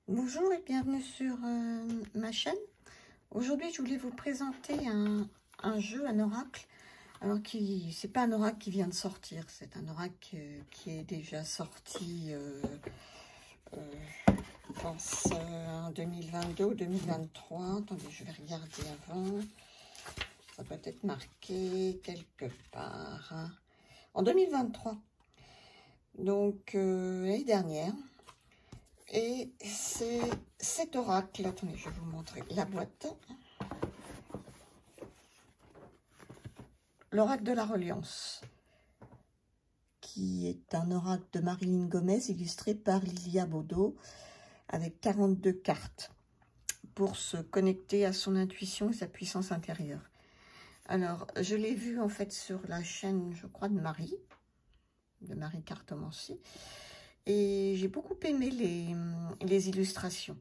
Bonjour et bienvenue sur ma chaîne. Aujourd'hui, je voulais vous présenter un jeu, un oracle. Alors, c'est pas un oracle qui vient de sortir, c'est un oracle qui est déjà sorti, je pense, en 2022 ou 2023. Attendez, je vais regarder avant. Ça peut être marqué quelque part. Hein. En 2023. Donc, l'année dernière. Et c'est cet oracle, attendez, je vais vous montrer la boîte. L'oracle de la reliance, qui est un oracle de Marilyn Gomez, illustré par Lilia Baudot, avec 42 cartes, pour se connecter à son intuition et sa puissance intérieure. Alors, je l'ai vu en fait sur la chaîne, je crois, de Marie Cartomancie. Et j'ai beaucoup aimé les illustrations.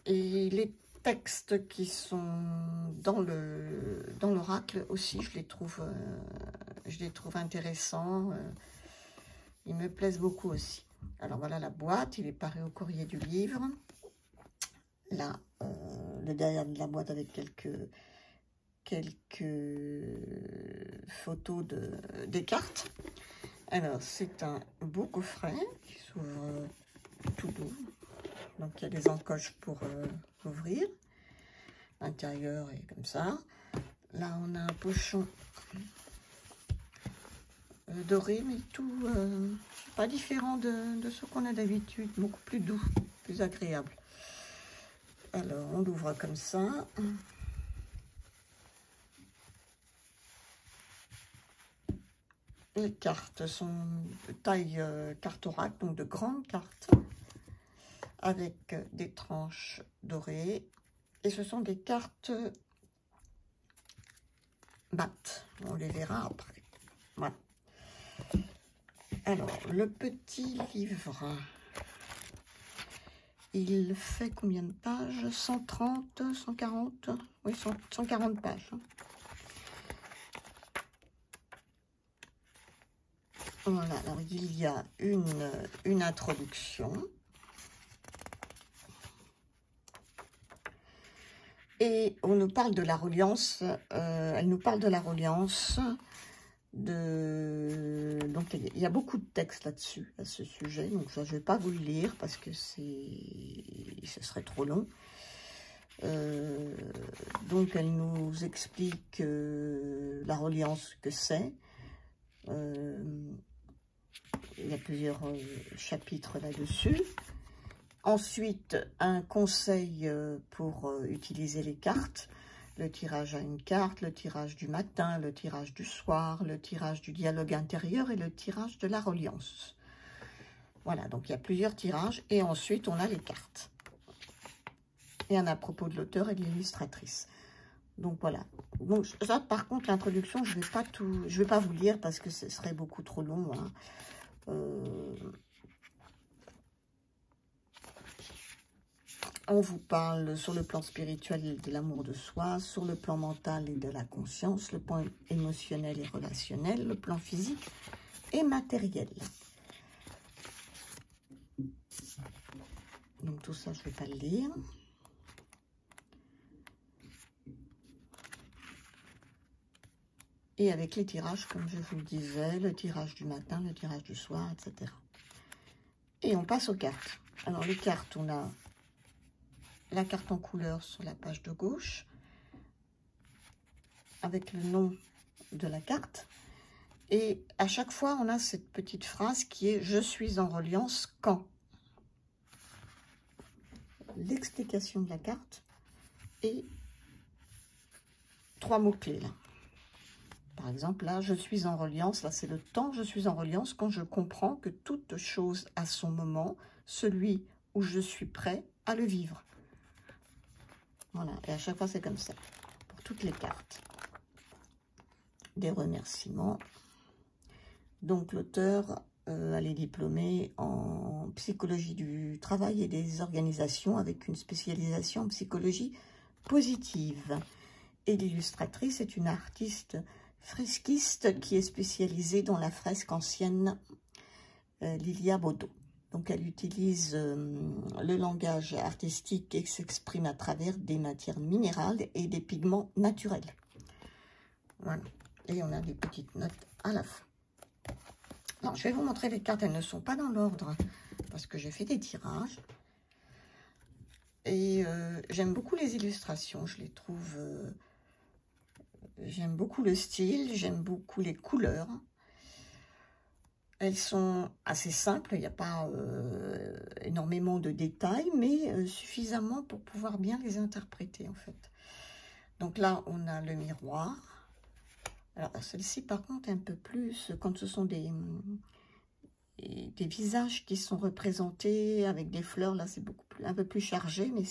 Et les textes qui sont dans l'oracle aussi, je les trouve intéressants. Ils me plaisent beaucoup aussi. Alors voilà la boîte, il est paru au courrier du livre. Là, le derrière de la boîte avec quelques photos des cartes. Alors, c'est un beau coffret qui s'ouvre tout doux. Donc, il y a des encoches pour ouvrir. L'intérieur est comme ça. Là, on a un pochon doré, mais tout pas différent de ce qu'on a d'habitude. Beaucoup plus doux, plus agréable. Alors, on l'ouvre comme ça. Les cartes sont de taille carte oracle, donc de grandes cartes, avec des tranches dorées. Et ce sont des cartes mat. On les verra après. Voilà. Alors, le petit livre, il fait combien de pages? 130, 140? Oui, 140 pages. Voilà, alors il y a une introduction. Et on nous parle de la reliance, elle nous parle de la reliance, donc il y a beaucoup de textes là-dessus, à ce sujet, donc ça je ne vais pas vous le lire parce que ce serait trop long. Donc elle nous explique la reliance que c'est. Il y a plusieurs chapitres là-dessus. Ensuite, un conseil pour utiliser les cartes. Le tirage à une carte, le tirage du matin, le tirage du soir, le tirage du dialogue intérieur et le tirage de la reliance. Voilà, donc il y a plusieurs tirages. Et ensuite, on a les cartes. Et un à propos de l'auteur et de l'illustratrice. Donc voilà. Donc ça, par contre, l'introduction, je vais pas vous lire parce que ce serait beaucoup trop long. Hein. On vous parle sur le plan spirituel de l'amour de soi, sur le plan mental et de la conscience, le plan émotionnel et relationnel, le plan physique et matériel. Donc tout ça, je ne vais pas le lire. Et avec les tirages, comme je vous le disais, le tirage du matin, le tirage du soir, etc. Et on passe aux cartes. Alors les cartes, on a la carte en couleur sur la page de gauche, avec le nom de la carte. Et à chaque fois, on a cette petite phrase qui est « Je suis en reliance quand ?» L'explication de la carte et 3 mots-clés là. Par exemple, là, je suis en reliance, là c'est le temps, je suis en reliance quand je comprends que toute chose a son moment, celui où je suis prêt à le vivre. Voilà, et à chaque fois c'est comme ça, pour toutes les cartes. Des remerciements. Donc l'auteur, elle est diplômée en psychologie du travail et des organisations avec une spécialisation en psychologie positive. Et l'illustratrice est une artiste fresquiste qui est spécialisée dans la fresque ancienne Lilia Baudot. Donc elle utilise le langage artistique et s'exprime à travers des matières minérales et des pigments naturels. Voilà. Et on a des petites notes à la fin. Alors, je vais vous montrer les cartes. Elles ne sont pas dans l'ordre parce que j'ai fait des tirages. Et j'aime beaucoup les illustrations. Je les trouve... j'aime beaucoup le style. J'aime beaucoup les couleurs. Elles sont assez simples. Il n'y a pas énormément de détails, mais suffisamment pour pouvoir bien les interpréter, en fait. Donc là, on a le miroir. Alors, celle-ci, par contre, est un peu plus... Quand ce sont des visages qui sont représentés avec des fleurs, là, c'est beaucoup plus, un peu plus chargé, mais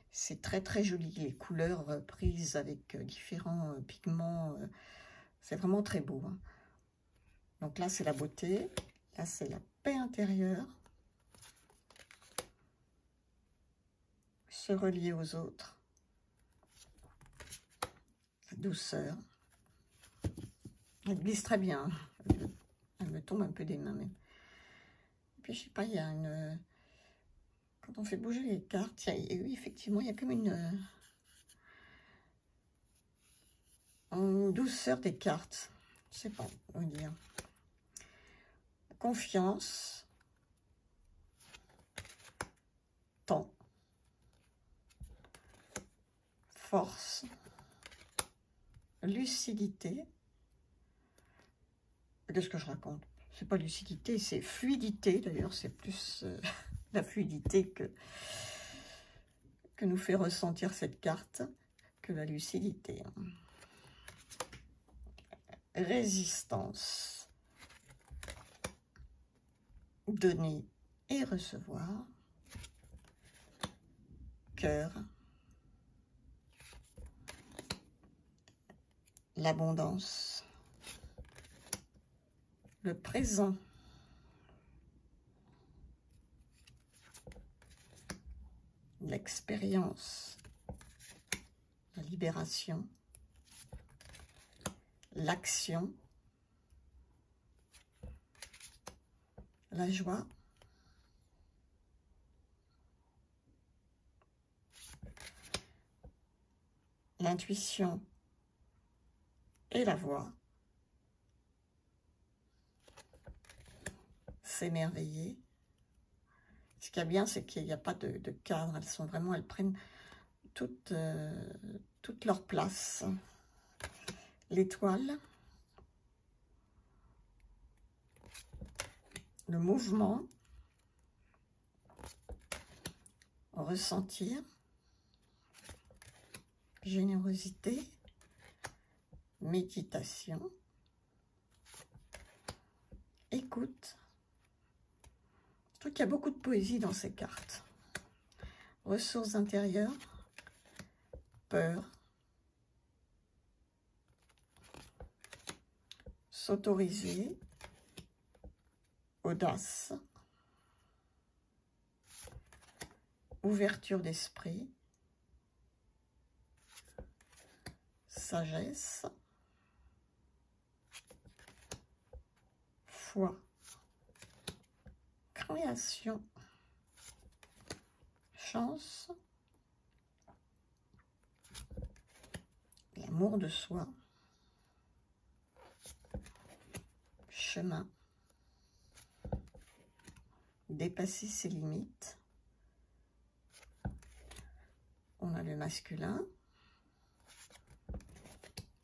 c'est très, très joli. Les couleurs prises avec différents pigments, c'est vraiment très beau. Hein. Donc là, c'est la beauté. Là, c'est la paix intérieure. Se relier aux autres. La douceur. Elle glisse très bien. Elle me tombe un peu des mains même. Et puis, je sais pas, il y a une... Quand on fait bouger les cartes, oui, effectivement, il y a comme une douceur des cartes. Je sais pas comment dire. Confiance. Temps. Force. Lucidité. Qu'est-ce que je raconte? C'est pas lucidité, c'est fluidité. D'ailleurs, c'est plus la fluidité que nous fait ressentir cette carte que la lucidité. Résistance. Donner et recevoir. Cœur. L'abondance. Le présent. L'expérience. La libération. L'action. La joie. L'intuition et la voix. S'émerveiller. Ce qui est bien, c'est qu'il n'y a pas de cadre. Elles sont vraiment, elles prennent toute leur place. L'étoile. Le mouvement. Ressentir. Générosité. Méditation. Écoute. Je trouve qu'il y a beaucoup de poésie dans ces cartes. Ressources intérieures. Peur. S'autoriser. Audace. Ouverture d'esprit. Sagesse. Foi. Création. Chance. L'amour de soi. Chemin. Dépasser ses limites. On a le masculin.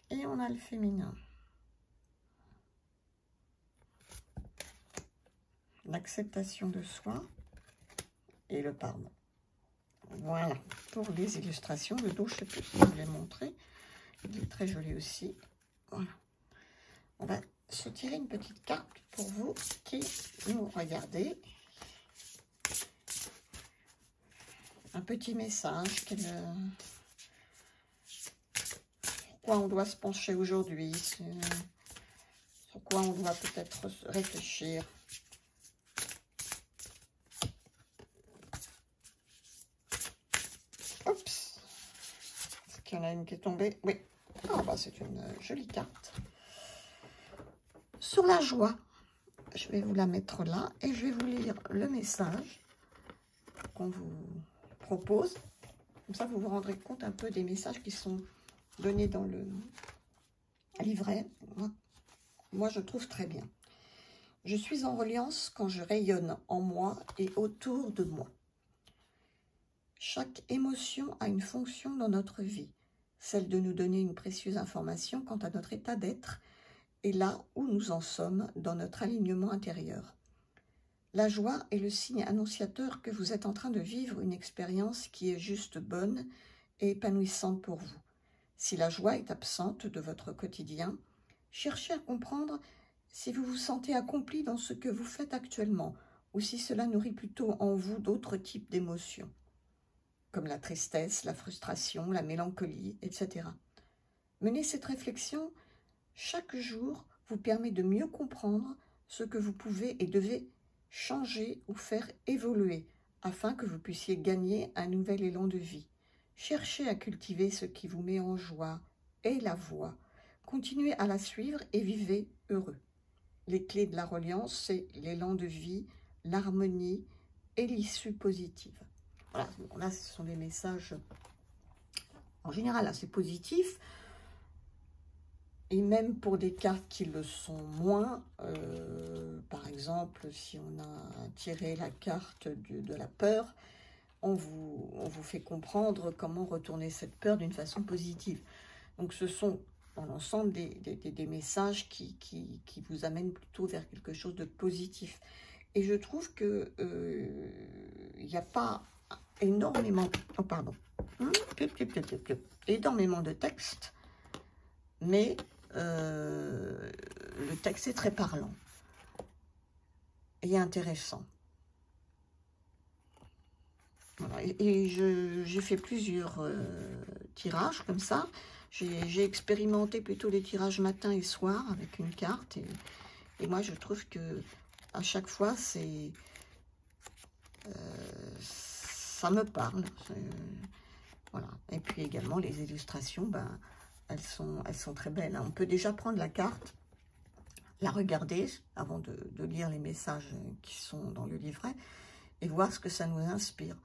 Et on a le féminin. L'acceptation de soi et le pardon. Voilà, pour les illustrations. Le dos, je ne sais plus si je vous l'ai montré. Il est très joli aussi. Voilà. On va se tirer une petite carte pour vous qui nous regardez. Un petit message. Sur quoi on doit se pencher aujourd'hui. Sur quoi on doit peut-être réfléchir. Oups. Est-ce qu'il y en a une qui est tombée? Oui. Ah bah c'est une jolie carte. Sur la joie. je vais vous la mettre là et je vais vous lire le message qu'on vous propose. Comme ça, vous vous rendrez compte un peu des messages qui sont donnés dans le livret. Moi, je trouve très bien. Je suis en reliance quand je rayonne en moi et autour de moi. Chaque émotion a une fonction dans notre vie, celle de nous donner une précieuse information quant à notre état d'être et là où nous en sommes dans notre alignement intérieur. La joie est le signe annonciateur que vous êtes en train de vivre une expérience qui est juste bonne et épanouissante pour vous. Si la joie est absente de votre quotidien, cherchez à comprendre si vous vous sentez accompli dans ce que vous faites actuellement ou si cela nourrit plutôt en vous d'autres types d'émotions, comme la tristesse, la frustration, la mélancolie, etc. Mener cette réflexion chaque jour vous permet de mieux comprendre ce que vous pouvez et devez changer ou faire évoluer afin que vous puissiez gagner un nouvel élan de vie. Cherchez à cultiver ce qui vous met en joie et la voie. Continuez à la suivre et vivez heureux. Les clés de la reliance, c'est l'élan de vie, l'harmonie et l'issue positive. Voilà, donc là, ce sont des messages en général assez positifs. Et même pour des cartes qui le sont moins, par exemple, si on a tiré la carte de la peur, on vous fait comprendre comment retourner cette peur d'une façon positive. Donc ce sont dans l'ensemble des messages qui vous amènent plutôt vers quelque chose de positif. Et je trouve que il n'y a pas énormément, énormément de texte, mais le texte est très parlant et intéressant. Voilà. Et j'ai fait plusieurs tirages comme ça. J'ai expérimenté plutôt les tirages matin et soir avec une carte. Et moi, je trouve que à chaque fois, ça me parle. Voilà. Et puis également, les illustrations, ben, elles sont très belles. On peut déjà prendre la carte, la regarder avant de lire les messages qui sont dans le livret et voir ce que ça nous inspire.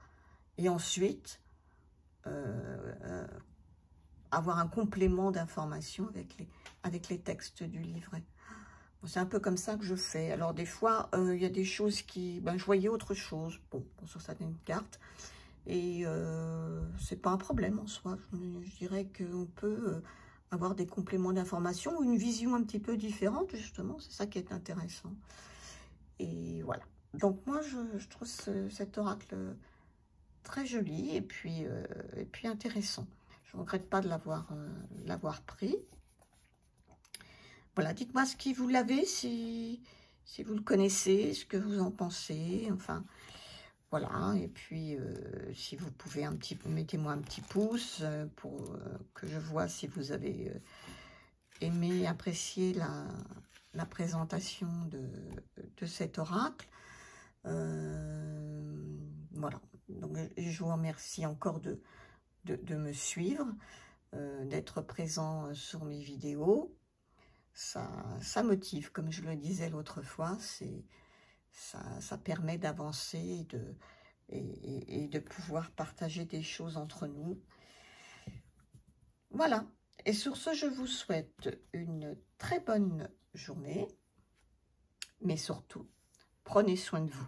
Et ensuite, avoir un complément d'information avec les textes du livret. Bon, c'est un peu comme ça que je fais. Alors des fois, il y a des choses qui... Ben, je voyais autre chose sur certaines cartes. Et c'est pas un problème en soi. Je dirais qu'on peut avoir des compléments d'information ou une vision un petit peu différente, justement. C'est ça qui est intéressant. Et voilà. Donc moi, je trouve cet oracle très joli et puis intéressant. Je ne regrette pas de l'avoir pris. Voilà, dites-moi ce qui vous l'avez, si vous le connaissez, ce que vous en pensez, enfin... Voilà, et puis si vous pouvez mettez-moi un petit pouce pour que je vois si vous avez aimé, apprécié la présentation de cet oracle. Voilà, donc je vous remercie encore de me suivre, d'être présent sur mes vidéos. Ça motive, comme je le disais l'autre fois, ça permet d'avancer et de pouvoir partager des choses entre nous. Voilà. Et sur ce, je vous souhaite une très bonne journée. Mais surtout, prenez soin de vous.